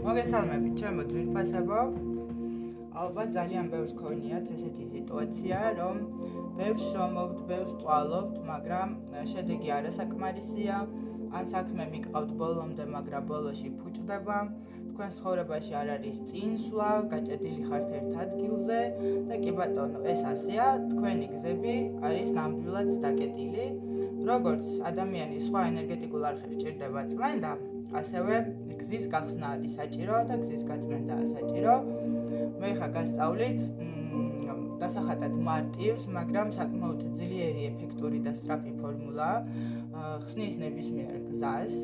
მოგესალმებით, ჩემო ძვირფასებო. ალბათ ძალიან ბევრს გქონიათ ესეთი სიტუაცია, რომ ბევრს შრომობთ, ბევრს წვალობთ, მაგრამ შედეგი არასაკმარისია, ან საქმე მიყავთ ბოლომდე, მაგრამ ბოლოში ფუჭდება. თქვენ ცხოვრებაში არ არის წინსვლა, გაჭედილი ხართ ერთ ადგილზე და კი ბატონო, ეს ასეა, თქვენი გზები არის ნამდვილად დაკეტილი. როგორც ადამიანის სხვა ენერგეტიკულ არხებს ჭირდება წმენდა, ასევე გზის გახსნა არის საჭირო და გზის გაწმენდაა საჭირო. მე ხა გასწავლით დასახატად მარტივს, მაგრამ საკმაოდ ძლიერი, ეფექტური და სწრაფი ფორმულა ხსნის ნებისმიერ გზას.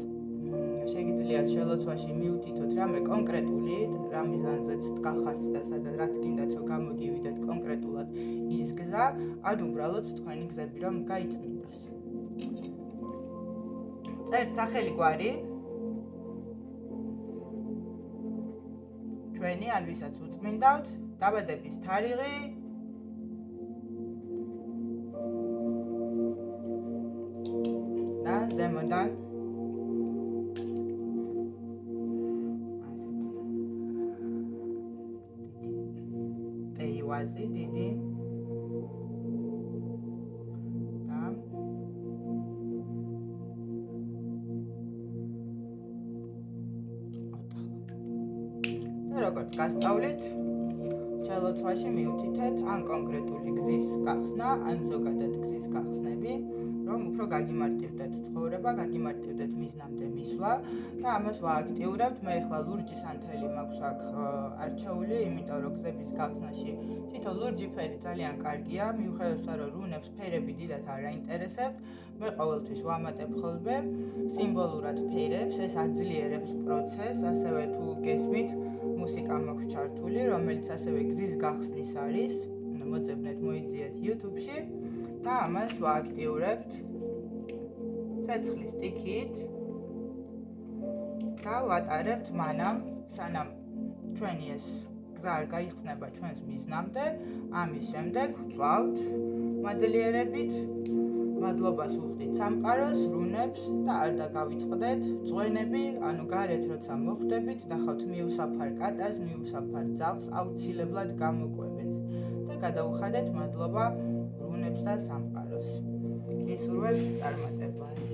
შეგიძლიათ შელოცვაში მიუთითოთ რამე კონკრეტული, რა მიზანზეც გახართ და სადაც რაც გინდათ რომ გამოგივიდეთ კონკრეტულად ის გზა, ან უბრალოდ თქვენი გზები რომ გაიწმინდოს. წერთ სახელი გვარი ჩვენი ან ვისაც უწმინდავთ, დაბადების თარიღი, და ზემოდან ტეივაზი დიდი და როგორც გასწავლით, შელოცვაში მიუთითეთ ან კონკრეტული გზის გახსნა, ან ზოგადად გზის გახსნები, რომ უფრო გაგიმარტივდეთ ცხოვრება, გაგიმარტივდეთ მიზნამდე მისვლა და ამას ვააქტიურებთ. მე ახლა ლურჯის ანთელი მაქვს აქ არჩეული, იმიტომ რომ გზების გახსნაში თითო ლურჯი ფერი ძალიან კარგია, მიუხედავად რომ რუნებს ფერები დიდად არ აინტერესებთ. მე ყოველთვის ვამატებ ხოლმე სიმბოლურად ფერებს, ეს აძლიერებს პროცესს, ასევე თუ გესმით მუსიკა მაქვს ჩართული, რომელიც ასევე გზის გახსნის არის. მოძებნეთ, მოიძიეთ YouTube-ში და ამას ვააქტიურებთ ცეცხლის ტიქით და ვატარებთ მანამ, სანამ ჩვენი ეს გზა არ გაიხსნება ჩვენს მიზნამდე. ამის შემდეგ ვწვავთ მადლიერებით, მადლობას ვუხდით სამყაროს, რუნებს და არ დაგავიწყდეთ ძღვენები, ანუ გარეთ როცა მოხვდებით, ნახავთ მიუსაფარ კატას, მიუსაფარ ძაღლს, აუცილებლად გამოკვებეთ და გადაუხადეთ მადლობა რუნებს და სამყაროს. გისურვებთ წარმატებას.